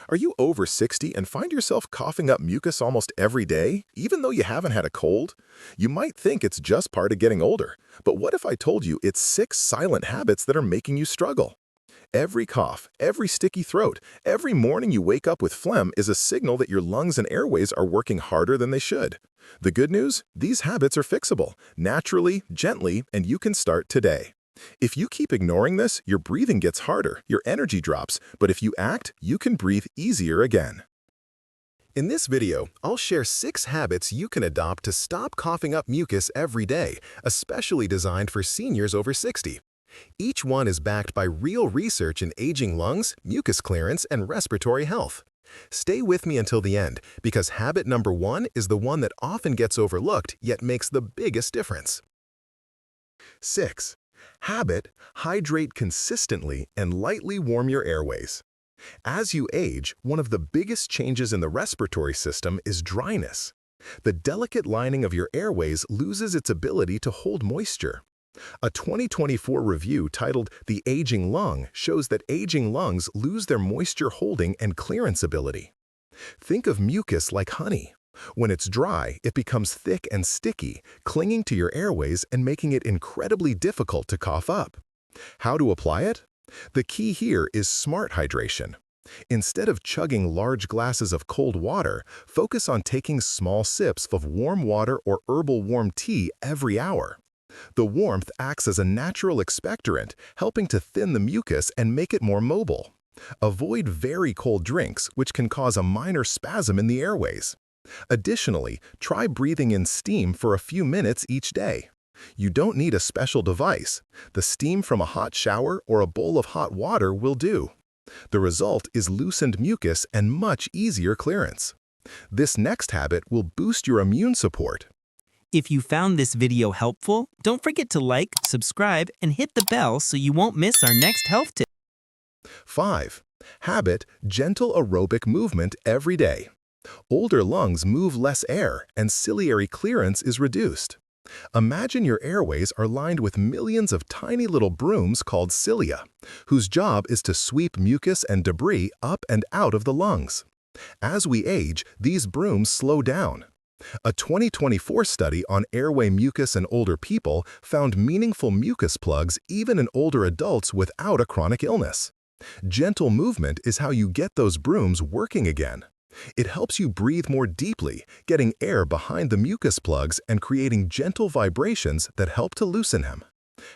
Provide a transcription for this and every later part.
Are you over 60 and find yourself coughing up mucus almost every day, even though you haven't had a cold? You might think it's just part of getting older, but what if I told you it's 6 silent habits that are making you struggle? Every cough, every sticky throat, every morning you wake up with phlegm is a signal that your lungs and airways are working harder than they should. The good news? These habits are fixable, naturally, gently, and you can start today. If you keep ignoring this, your breathing gets harder, your energy drops, but if you act, you can breathe easier again. In this video, I'll share 6 habits you can adopt to stop coughing up mucus every day, especially designed for seniors over 60. Each one is backed by real research in aging lungs, mucus clearance, and respiratory health. Stay with me until the end, because habit number 1 is the one that often gets overlooked yet makes the biggest difference. 6. Habit: hydrate consistently and lightly warm your airways. As you age, one of the biggest changes in the respiratory system is dryness. The delicate lining of your airways loses its ability to hold moisture. A 2024 review titled "The Aging Lung" shows that aging lungs lose their moisture holding and clearance ability. Think of mucus like honey. When it's dry, it becomes thick and sticky, clinging to your airways and making it incredibly difficult to cough up. How to apply it? The key here is smart hydration. Instead of chugging large glasses of cold water, focus on taking small sips of warm water or herbal warm tea every hour. The warmth acts as a natural expectorant, helping to thin the mucus and make it more mobile. Avoid very cold drinks, which can cause a minor spasm in the airways. Additionally, try breathing in steam for a few minutes each day. You don't need a special device. The steam from a hot shower or a bowl of hot water will do. The result is loosened mucus and much easier clearance. This next habit will boost your immune support. If you found this video helpful, don't forget to like, subscribe, and hit the bell so you won't miss our next health tip. 5. Habit: gentle aerobic movement every day. Older lungs move less air and ciliary clearance is reduced. Imagine your airways are lined with millions of tiny little brooms called cilia, whose job is to sweep mucus and debris up and out of the lungs. As we age, these brooms slow down. A 2024 study on airway mucus in older people found meaningful mucus plugs even in older adults without a chronic illness. Gentle movement is how you get those brooms working again. It helps you breathe more deeply, getting air behind the mucus plugs and creating gentle vibrations that help to loosen them.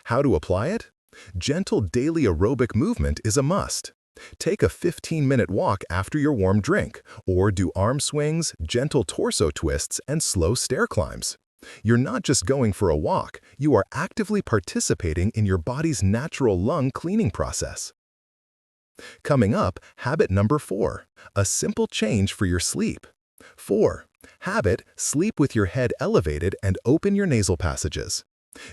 How to apply it? Gentle daily aerobic movement is a must. Take a 15-minute walk after your warm drink, or do arm swings, gentle torso twists, and slow stair climbs. You're not just going for a walk, you are actively participating in your body's natural lung cleaning process. Coming up, habit number 4, a simple change for your sleep. 4. Habit: sleep with your head elevated and open your nasal passages.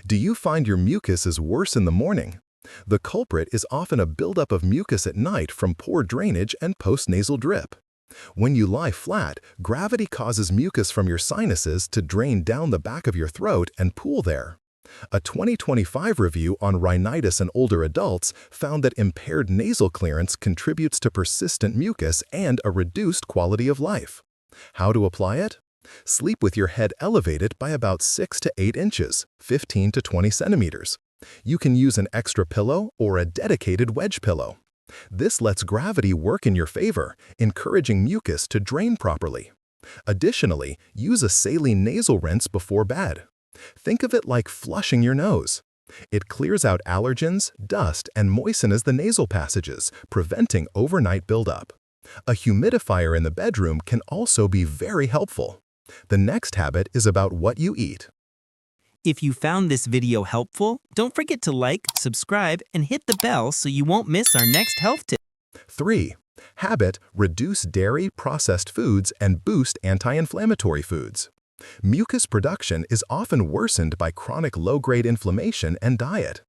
Do you find your mucus is worse in the morning? The culprit is often a buildup of mucus at night from poor drainage and postnasal drip. When you lie flat, gravity causes mucus from your sinuses to drain down the back of your throat and pool there. A 2025 review on rhinitis in older adults found that impaired nasal clearance contributes to persistent mucus and a reduced quality of life. How to apply it? Sleep with your head elevated by about 6 to 8 inches, 15 to 20 centimeters. You can use an extra pillow or a dedicated wedge pillow. This lets gravity work in your favor, encouraging mucus to drain properly. Additionally, use a saline nasal rinse before bed. Think of it like flushing your nose. It clears out allergens, dust, and moistens the nasal passages, preventing overnight buildup. A humidifier in the bedroom can also be very helpful. The next habit is about what you eat. If you found this video helpful, don't forget to like, subscribe, and hit the bell so you won't miss our next health tip. 3. Habit: reduce dairy, processed foods, and boost anti-inflammatory foods. Mucus production is often worsened by chronic low-grade inflammation and diet.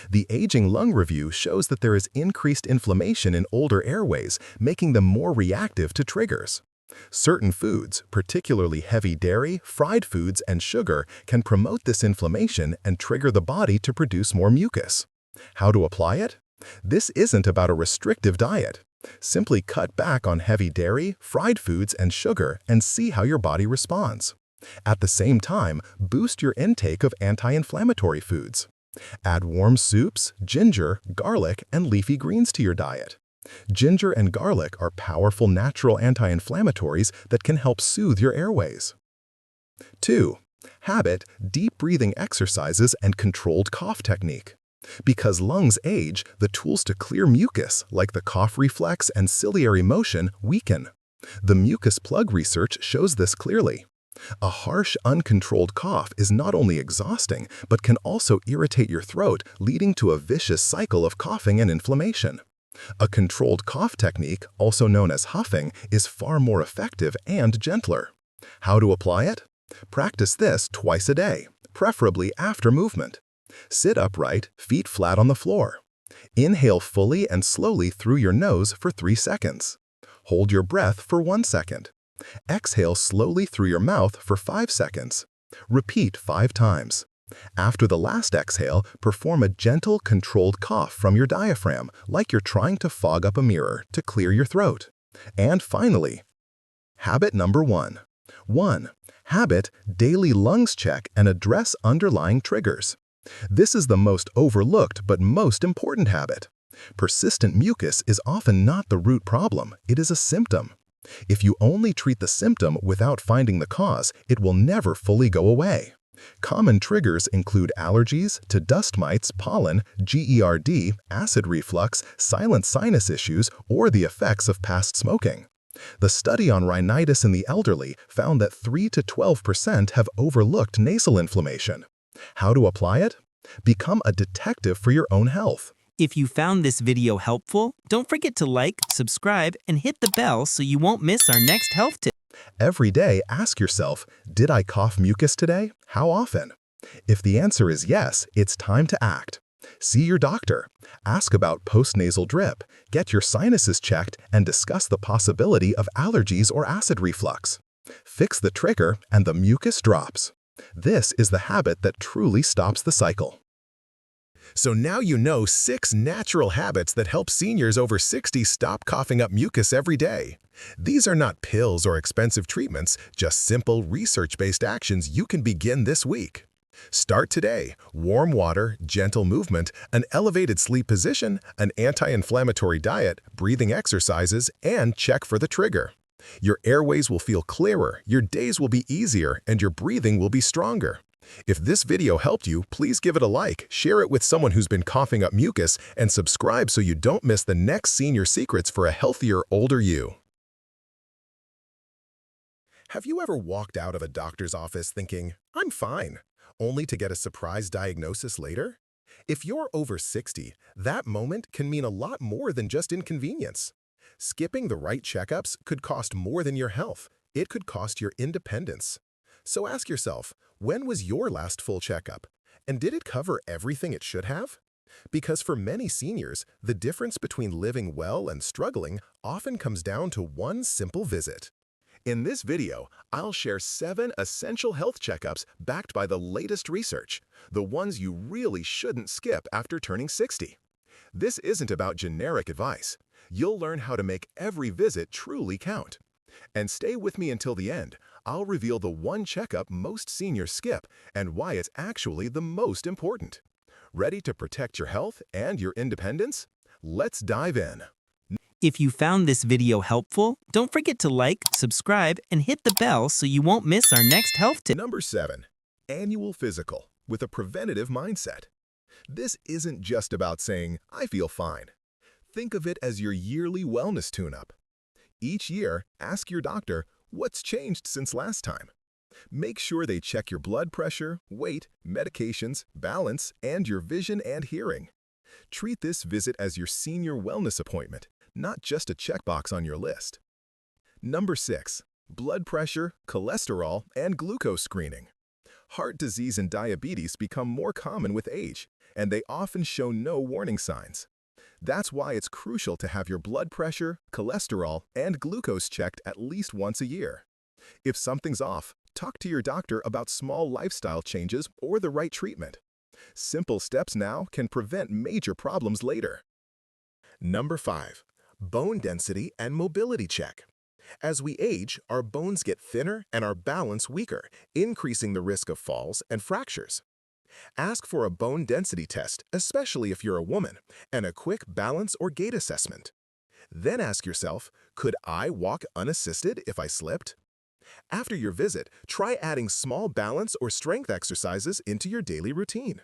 The Aging Lung Review shows that there is increased inflammation in older airways, making them more reactive to triggers. Certain foods, particularly heavy dairy, fried foods, and sugar, can promote this inflammation and trigger the body to produce more mucus. How to apply it? This isn't about a restrictive diet. Simply cut back on heavy dairy, fried foods, and sugar and see how your body responds. At the same time, boost your intake of anti-inflammatory foods. Add warm soups, ginger, garlic, and leafy greens to your diet. Ginger and garlic are powerful natural anti-inflammatories that can help soothe your airways. 2. Habit deep breathing exercises and controlled cough technique. Because lungs age, the tools to clear mucus, like the cough reflex and ciliary motion, weaken. The mucus plug research shows this clearly. A harsh, uncontrolled cough is not only exhausting, but can also irritate your throat, leading to a vicious cycle of coughing and inflammation. A controlled cough technique, also known as huffing, is far more effective and gentler. How to apply it? Practice this twice a day, preferably after movement. Sit upright, feet flat on the floor. Inhale fully and slowly through your nose for 3 seconds. Hold your breath for 1 second. Exhale slowly through your mouth for 5 seconds. Repeat 5 times. After the last exhale, perform a gentle, controlled cough from your diaphragm, like you're trying to fog up a mirror to clear your throat. And finally, habit number 1. 1. Habit daily lungs check and address underlying triggers. This is the most overlooked but most important habit. Persistent mucus is often not the root problem, it is a symptom. If you only treat the symptom without finding the cause, it will never fully go away. Common triggers include allergies to dust mites, pollen, GERD, acid reflux, silent sinus issues, or the effects of past smoking. The study on rhinitis in the elderly found that 3 to 12% have overlooked nasal inflammation. How to apply it? Become a detective for your own health. If you found this video helpful, don't forget to like, subscribe, and hit the bell so you won't miss our next health tip. Every day, ask yourself, did I cough mucus today? How often? If the answer is yes, it's time to act. See your doctor. Ask about postnasal drip, get your sinuses checked, and discuss the possibility of allergies or acid reflux. Fix the trigger and the mucus drops. This is the habit that truly stops the cycle. So now you know 6 natural habits that help seniors over 60 stop coughing up mucus every day. These are not pills or expensive treatments, just simple research-based actions you can begin this week. Start today. Warm water, gentle movement, an elevated sleep position, an anti-inflammatory diet, breathing exercises, and check for the trigger. Your airways will feel clearer, your days will be easier, and your breathing will be stronger. If this video helped you, please give it a like, share it with someone who's been coughing up mucus, and subscribe so you don't miss the next senior secrets for a healthier, older you. Have you ever walked out of a doctor's office thinking, "I'm fine," only to get a surprise diagnosis later? If you're over 60, that moment can mean a lot more than just inconvenience. Skipping the right checkups could cost more than your health. It could cost your independence. So ask yourself, when was your last full checkup? And did it cover everything it should have? Because for many seniors, the difference between living well and struggling often comes down to one simple visit. In this video, I'll share 7 essential health checkups backed by the latest research, the ones you really shouldn't skip after turning 60. This isn't about generic advice. You'll learn how to make every visit truly count. And stay with me until the end. I'll reveal the one checkup most seniors skip and why it's actually the most important. Ready to protect your health and your independence? Let's dive in. If you found this video helpful, don't forget to like, subscribe, and hit the bell so you won't miss our next health tip. Number 7. Annual physical with a preventative mindset. This isn't just about saying, "I feel fine." Think of it as your yearly wellness tune-up. Each year, ask your doctor, what's changed since last time? Make sure they check your blood pressure, weight, medications, balance, and your vision and hearing. Treat this visit as your senior wellness appointment, not just a checkbox on your list. Number 6. Blood pressure, cholesterol, and glucose screening. Heart disease and diabetes become more common with age, and they often show no warning signs. That's why it's crucial to have your blood pressure, cholesterol, and glucose checked at least once a year. If something's off, talk to your doctor about small lifestyle changes or the right treatment. Simple steps now can prevent major problems later. Number 5. Bone density and mobility check. As we age, our bones get thinner and our balance weaker, increasing the risk of falls and fractures. Ask for a bone density test, especially if you're a woman, and a quick balance or gait assessment. Then ask yourself, could I walk unassisted if I slipped? After your visit, try adding small balance or strength exercises into your daily routine.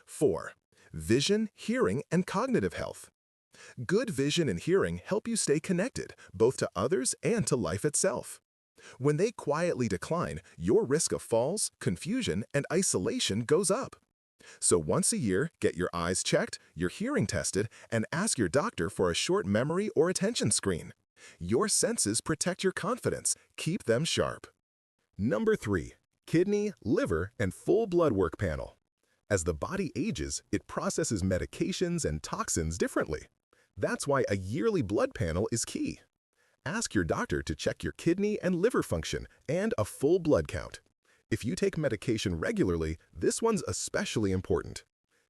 4. Vision, hearing, and cognitive health. Good vision and hearing help you stay connected, both to others and to life itself. When they quietly decline, your risk of falls, confusion, and isolation goes up. So once a year, get your eyes checked, your hearing tested, and ask your doctor for a short memory or attention screen. Your senses protect your confidence. Keep them sharp. Number 3. Kidney, liver, and full blood work panel. As the body ages, it processes medications and toxins differently. That's why a yearly blood panel is key. Ask your doctor to check your kidney and liver function and a full blood count. If you take medication regularly, this one's especially important.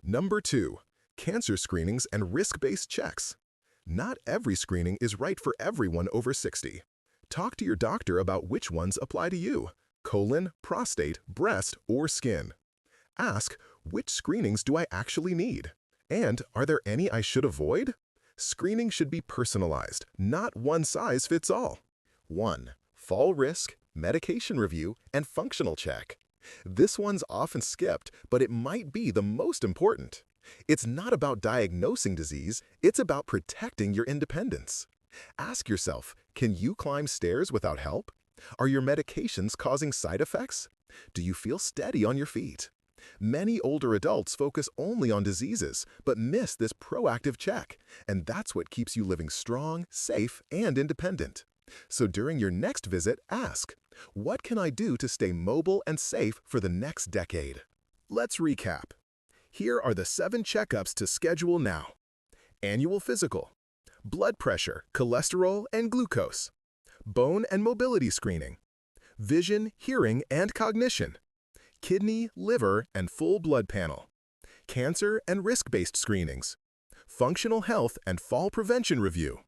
Number 2. Cancer screenings and risk-based checks. Not every screening is right for everyone over 60. Talk to your doctor about which ones apply to you: colon, prostate, breast, or skin. Ask, which screenings do I actually need? And are there any I should avoid? Screening should be personalized, not one size fits all. 1. Fall risk, medication review, and functional check. This one's often skipped, but it might be the most important. It's not about diagnosing disease, it's about protecting your independence. Ask yourself, can you climb stairs without help? Are your medications causing side effects? Do you feel steady on your feet? Many older adults focus only on diseases, but miss this proactive check, and that's what keeps you living strong, safe, and independent. So during your next visit, ask, what can I do to stay mobile and safe for the next decade? Let's recap. Here are the 7 checkups to schedule now. Annual physical, blood pressure, cholesterol, and glucose, bone and mobility screening, vision, hearing, and cognition, kidney, liver, and full blood panel, cancer and risk-based screenings, functional health and fall prevention review.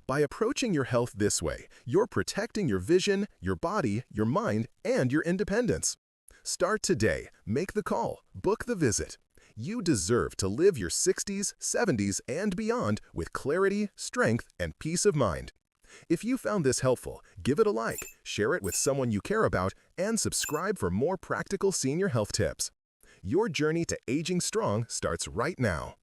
By approaching your health this way, you're protecting your vision, your body, your mind, and your independence. Start today. Make the call. Book the visit. You deserve to live your 60s, 70s, and beyond with clarity, strength, and peace of mind. If you found this helpful, give it a like, share it with someone you care about, and subscribe for more practical senior health tips. Your journey to aging strong starts right now.